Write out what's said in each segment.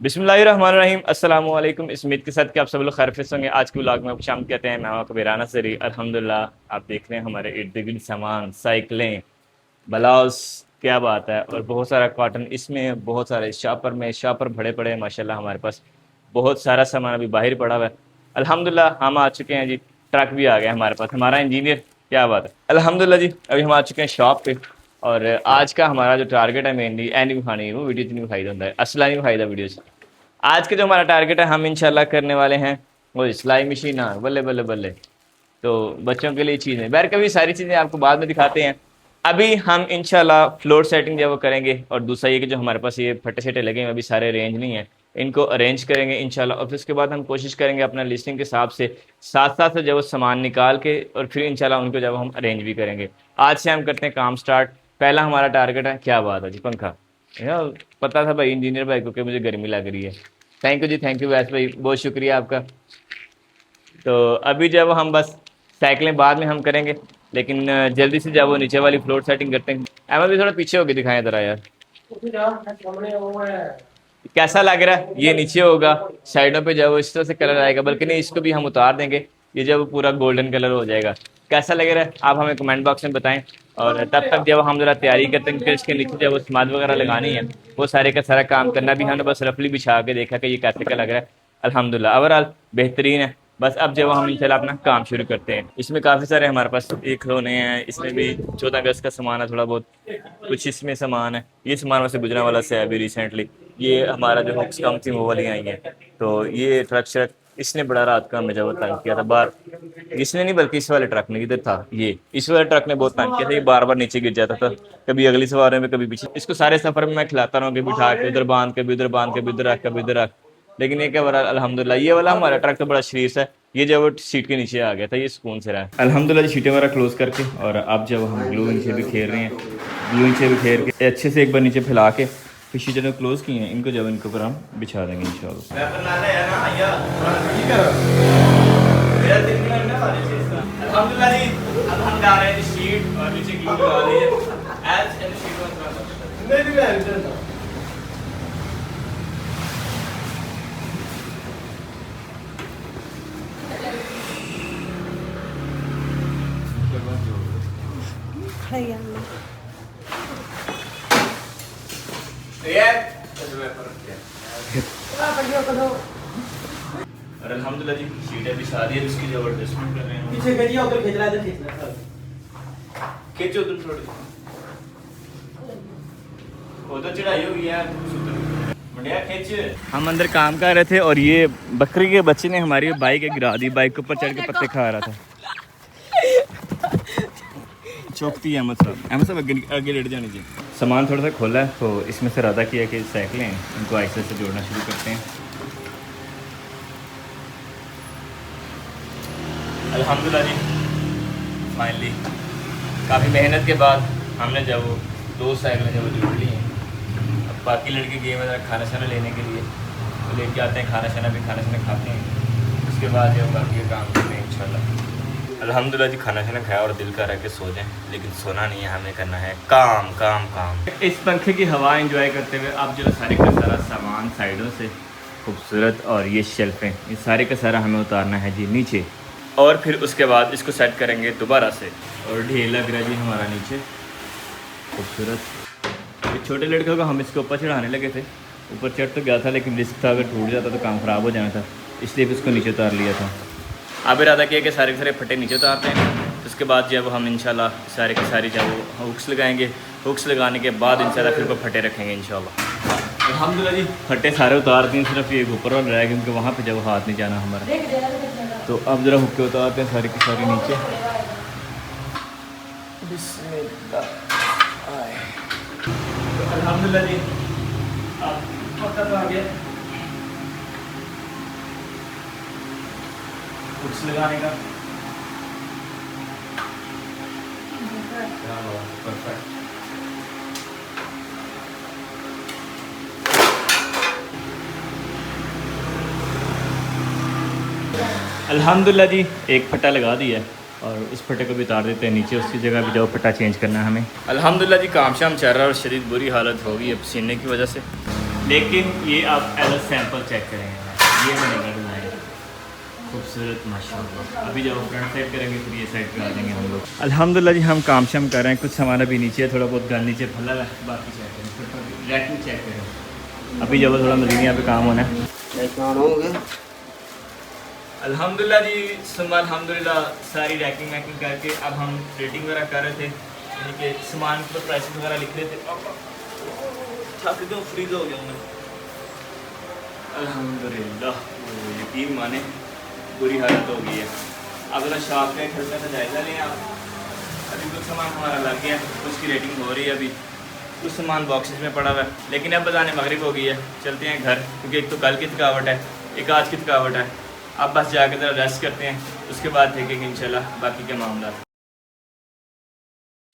बिस्मिल्लाहिर्रहमानिर्रहीम अस्सलामु अलैकुम। इस उम्मीद के साथ कि आप सब लोग खैरियत से होंगे। आज के व्लॉग में आपको शाम कहते हैं। मैं हूं कबीराना सरी। अल्हम्दुलिल्लाह आप देख रहे हैं हमारे इर्द गिर्द सामान, साइकिलें, ब्लाउज, क्या बात है। और बहुत सारा कॉटन, इसमें बहुत सारे शापर भरे पड़े हैं माशाल्लाह। हमारे पास बहुत सारा सामान अभी बाहर पड़ा हुआ है। अल्हम्दुलिल्लाह हम आ चुके हैं जी। ट्रक भी आ गया हमारे पास, हमारा इंजीनियर, क्या बात है। अल्हम्दुलिल्लाह जी अभी हम आ चुके हैं शॉप पे। और आज का हमारा जो टारगेट है मेनली ए नहीं खानी, वो वीडियो नहीं खाई होता है, असला नहीं खाई वीडियो से। आज के जो हमारा टारगेट है हम इंशाल्लाह करने वाले हैं वो सिलाई मशीन। हाँ बल्ले बल्ले बल्ले। तो बच्चों के लिए चीज़ है बैर, कभी सारी चीज़ें आपको बाद में दिखाते हैं। अभी हम इंशाल्लाह फ्लोर सेटिंग जो वो करेंगे। और दूसरा ये कि जो हमारे पास ये फटे शटे लगे हैं अभी सारे अरेंज नहीं है, इनको अरेंज करेंगे इंशाल्लाह। और फिर उसके बाद हम कोशिश करेंगे अपना लिस्टिंग के हिसाब से साथ साथ से जब वो सामान निकाल के और फिर इंशाल्लाह उनको जब हम अरेंज भी करेंगे। आज से हम करते हैं काम स्टार्ट। पहला हमारा टारगेट है, क्या बात है जी, पंखा। यार पता था भाई इंजीनियर भाई को कि मुझे गर्मी लग रही है। थैंक यू जी, थैंक यू वैसे भाई, बहुत शुक्रिया आपका। तो अभी जब हम बस साइकिलें बाद में हम करेंगे, लेकिन जल्दी से जब वो नीचे वाली फ्लोर सेटिंग करते हैं। अहमद भी थोड़ा पीछे होके दिखाएं ज़रा यार, कैसा लग रहा है। ये नीचे होगा, साइडों पे जब इस तरह से कलर आएगा, बल्कि नहीं इसको भी हम उतार देंगे। ये जब पूरा गोल्डन कलर हो जाएगा, कैसा लग रहा है आप हमें कमेंट बॉक्स में बताएं। और तब तक जब हम जरा तैयारी करते हैं कि इसके नीचे जब वो स्माद वगैरह लगानी है, वो सारे का सारा काम करना भी हमने बस रफली बिछा के देखा कि ये कैसे का लग रहा है। अल्हम्दुलिल्लाह ओवरऑल बेहतरीन है। बस अब जब हम इंशाल्लाह अपना काम शुरू करते हैं। इसमें काफ़ी सारे हमारे पास एक खिलौने हैं, इसमें भी 14 अगस्त का सामान है थोड़ा बहुत, कुछ इसमें सामान है। ये सामान वैसे गुजरांवाला से है अभी रिसेंटली। ये हमारा जो हुक्स कम थी वो वाली आई हैं। तो ये ट्रक श्रक इसने बड़ा रात का हमें जब तंग किया था बार, इसने नहीं बल्कि इस वाले ट्रक ने, इधर था ये, इस वाले ट्रक ने बहुत तंग किया था। ये बार बार नीचे गिर जाता था, कभी अगली सवारी में कभी पीछे। इसको सारे सफर में मैं खिलाता रहा हूँ, कभी उठा के उधर बांध, कभी उधर बांध, कभी उधर रख, कभी उधर रख। लेकिन ये क्या बड़ा अल्हम्दुलिल्लाह, ये वाला हमारा ट्रक तो बड़ा शरीफ है। ये जब वो सीट के नीचे आ गया था, ये सुकून से रहा अल्हम्दुलिल्लाह जी। सीटें वगैरह क्लोज करके और अब जब हम ग्लू नीचे भी खेल रहे हैं, ग्लू नीचे भी खेल के अच्छे से एक बार नीचे फैला के फिर शीटें जो क्लोज की हैं इनको जब इनके ऊपर हम बिछा देंगे इंशाल्लाह। अल्हम्दुलिल्लाह जी अब हम जा रहे हैं शीट और नीचे ग्लू लगा दी है। एज एंड शीट वाज और अल्हम्दुलिल्लाह जी शीटें बिछा दी है। इसकी जो एडजस्टमेंट कर रहे हैं पीछे खींचिए, उधर खींच रहा है, इधर खींच रहा है। खींचो तुम थोड़ी, वो तो चढ़ाई हो गई यार, बढ़िया खींच। हम अंदर काम कर रहे थे और ये बकरी के बच्चे ने हमारी बाइक गिरा दी, बाइक के ऊपर चढ़ के पत्ते खा रहा था। चौकती है अहमद साहब आगे लेट जाने चाहिए। सामान थोड़ा सा खोला है तो इसमें से इरादा किया कि साइकिलें हैं इनको आहिस्ते से जोड़ना शुरू करते हैं। अल्हम्दुलिल्लाह जी फाइनली काफ़ी मेहनत के बाद हमने जब वो 2 साइकिलें जब जोड़ ली हैं। अब बाकी लड़के गए हैं खाना शाना लेने के लिए, तो लेके आते हैं खाना शाना, भी खाना शाना खाते हैं। उसके बाद जब बाकी का काम करते हैं इंशाल्लाह। अल्हम्दुलिल्लाह जी खाना शाना खाया और दिल कर रहा है कि सो जाएं, लेकिन सोना नहीं है, हमें करना है काम काम काम। इस पंखे की हवा एंजॉय करते हुए अब जो सारे का सारा सामान साइडों से खूबसूरत और ये शेल्फें, ये सारे का सारा हमें उतारना है जी नीचे। और फिर उसके बाद इसको सेट करेंगे दोबारा से। और ढेर लग रहा है जी हमारा नीचे खूबसूरत। एक छोटे लड़के को हम इसके ऊपर चढ़ाने लगे थे, ऊपर चढ़ तो गया था लेकिन रिस्क था, अगर टूट जाता तो काम ख़राब हो जाना था, इसलिए फिर उसको नीचे उतार लिया था। अब इरादा किया कि सारे के सारे फटे नीचे उतारते हैं। उसके बाद जब हम इंशाल्लाह सारे के सारे जब वो हुक्स लगाएंगे, हुक्स लगाने के बाद इंशाल्लाह फिर वो फटे रखेंगे इंशाल्लाह। अल्हम्दुलिल्लाह जी फटे सारे उतार दिए, सिर्फ ये ऊपर और रह गए क्योंकि वहाँ पे जब हाथ नहीं जाना हमारा। तो अब ज़रा हुक्के उतारते हैं सारे के सारे नीचे। तो अल्हम्दुलिल्लाह जी अब पक्का तो आ गया हुक्स लगाने का। परफेक्ट। अल्हम्दुलिल्लाह जी एक फटा लगा दिया है और उस फटे को भी उतार देते हैं नीचे, उसकी जगह भी जाओ फटा चेंज करना है हमें। अल्हम्दुलिल्लाह जी काम शाम चल रहा है और शदीद बुरी हालत हो गई है पसीने की वजह से। लेकिन ये आप एज अ सैम्पल चेक करेंगे, ये बनेगा डिज़ाइन खूबसूरत माशाल्लाह। अभी जब फ्रंट साइड करेंगे फिर ये साइड पे आ जाएंगे हम लोग। अल्हम्दुलिल्लाह जी हम काम शाम कर रहे हैं, कुछ सामान अभी नीचे है, थोड़ा बहुत गन नीचे फैला हुआ है, बाकी चेक करें फिर रैक में चेक करें। अभी जब थोड़ा मजीद यहाँ पे काम होना है। अल्हम्दुलिल्लाह जी सुम्मा अल्हम्दुलिल्लाह सारी रैकिंग वैकिंग करके अब हम रेटिंग वगैरह कर रहे थे, यानी कि सामान पर प्राइस वगैरह लिख रहे थे। थक दो फ्रीज हो गया मैं अल्हम्दुलिल्लाह, यकीन माने बुरी हालत हो गई है। अब ना शॉप पे खर्चा का जायज़ा लें आप। अभी कुछ सामान हमारा लग गया, उसकी रेटिंग हो रही है, अभी कुछ सामान बॉक्सेस में पड़ा हुआ है, लेकिन अब बजाने मगरिब हो गई है, चलते हैं घर, क्योंकि एक तो कल की थकावट है, एक आज की थकावट है। अब बस जाकर ज़रा रेस्ट करते हैं, उसके बाद देखेंगे इंशाल्लाह बाकी के मामला।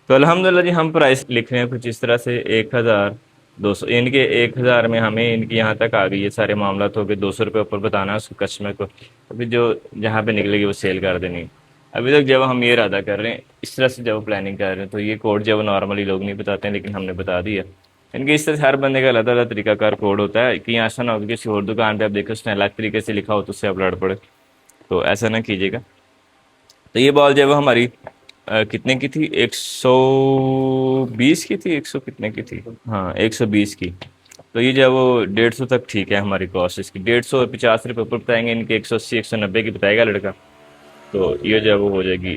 तो अल्हम्दुलिल्लाह जी हम प्राइस लिख रहे हैं कुछ इस तरह से 1200, इनके 1000 में हमें इनकी यहाँ तक आ गई है, सारे मामला तो हो गए। 200 रुपये ऊपर बताना है उसको कस्टमर को, अभी जो जहाँ पे निकलेगी वो सेल कर देनी। अभी तक जब हम ये इरादा कर रहे हैं इस तरह से जब प्लानिंग कर रहे हैं, तो ये कोड जब नॉर्मली लोग नहीं बताते हैं, लेकिन हमने बता दिया। इनके इस तरह से हर बंदे का अलग अलग तरीकाकार कोड होता है, कहीं ऐसा ना हो कि किसी और दुकान पे आप देखो उसने अलग तरीके से लिखा हो तो उससे आप लड़ पड़े, तो ऐसा ना कीजिएगा। तो ये बॉल जो है वो हमारी कितने की थी, 120 की थी, 100 कितने की थी, हाँ 120 की। तो ये जो है वो 150 तक ठीक है हमारी कॉस्ट इसकी। 150 रुपये ऊपर बताएंगे इनके, 180 190 की बताएगा लड़का, तो ये जो है वो हो जाएगी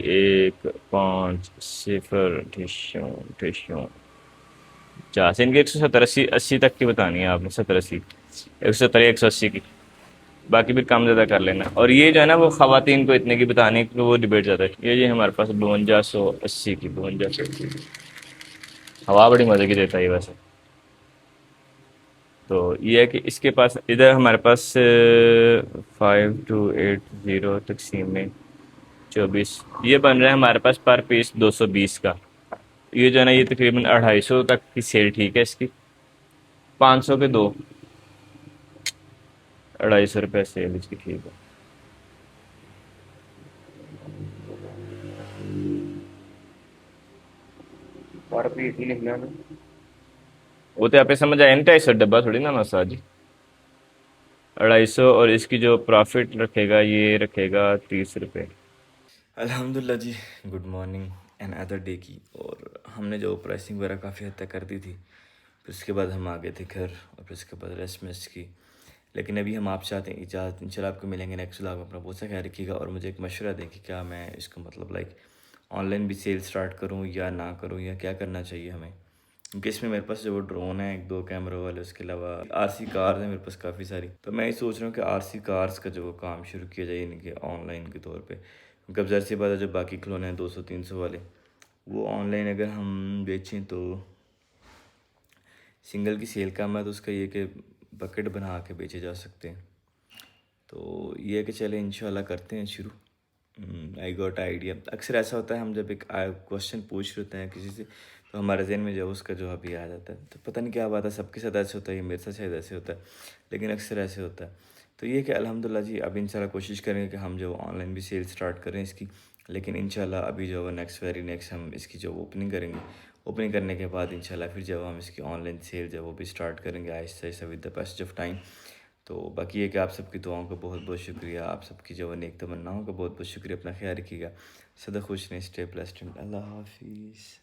150 ठेशों ठेशों 50, इनके 170 80 तक की बतानी है आपने, 70 80, 170 180 की। बाकी फिर कम ज़्यादा कर लेना। और ये जो है ना वो ख़वातीन को इतने की बताने की वो डिबेट ज़्यादा है। ये हमारे पास 5280 की, 5280 हवा बड़ी मज़े की देता है ये वैसे। तो ये है कि इसके पास इधर हमारे पास 5280 तकसीम में 24, ये बन रहा है हमारे पास पर पीस 220 का। ये जो है ना ये तकरीबन 250 तक की सेल ठीक है इसकी, 500 के दो, 250 रुपये सेल इसकी ठीक है। पर पीस ही लिखना है। वो तो आप ही समझ आए ना, 250 डब्बा थोड़ी ना मसाज, 250, और इसकी जो प्रॉफिट रखेगा ये रखेगा 30 रुपये। अल्हम्दुलिल्लाह जी, good morning and other day की। और हमने जो प्राइसिंग वगैरह काफ़ी हद तक कर दी थी, फिर उसके बाद हम आ गए थे घर, और फिर उसके बाद रेस्ट मेस्ट की। लेकिन अभी हम आप चाहते हैं इजाज़त, इंशाल्लाह आपको मिलेंगे नेक्स्ट व्लॉग में। अपना बहुत सा ख्याल रखिएगा, और मुझे एक मशवरा दें कि क्या मैं इसको मतलब लाइक ऑनलाइन भी सेल स्टार्ट करूँ या ना करूँ, या क्या करना चाहिए हमें, क्योंकि इसमें मेरे पास जो वो ड्रोन है, एक दो कैमरों वाले, उसके अलावा आरसी कार्स हैं मेरे पास काफ़ी सारी। तो मैं ये सोच रहा हूँ कि आरसी कार्स का जो वो काम शुरू किया जाए इनके ऑनलाइन के तौर पे, क्योंकि अब ज़ाहिर सी बात है जो बाकी खिलौने हैं 200 300 वाले, वो ऑनलाइन अगर हम बेचें तो सिंगल की सेल कम है, तो उसका ये कि बकेट बना के बेचे जा सकते हैं। तो ये है कि चले इंशाल्लाह करते हैं शुरू। I got idea. अक्सर ऐसा होता है हम जब एक क्वेश्चन पूछ रहे होते हैं किसी से, तो हमारे जहन में जो उसका जवाब भी आ जाता है। तो पता नहीं क्या बात है, सबके साथ ऐसे होता है, ये मेरे साथ शायद ऐसे होता है, लेकिन अक्सर ऐसे होता है। तो ये कि अल्हम्दुलिल्लाह जी अब इंशाल्लाह कोशिश करेंगे कि हम जो ऑनलाइन भी सेल स्टार्ट करें इसकी। लेकिन इंशाल्लाह अभी जो है वेरी नेक्स्ट हम इसकी जो ओपनिंग करेंगे, ओपनिंग करने के बाद इंशाल्लाह फिर जब हम इसकी ऑनलाइन सेल जब वो भी स्टार्ट करेंगे Aahista Aahista with the passage of time. तो बाकी ये कि आप सबकी दुआओं का बहुत बहुत शुक्रिया, आप सबकी जो नेक तमन्नाओं का बहुत बहुत शुक्रिया। अपना ख्याल रखिएगा, सदा खुश रहें, स्टे ब्लेस्ड, अल्लाह हाफिज़।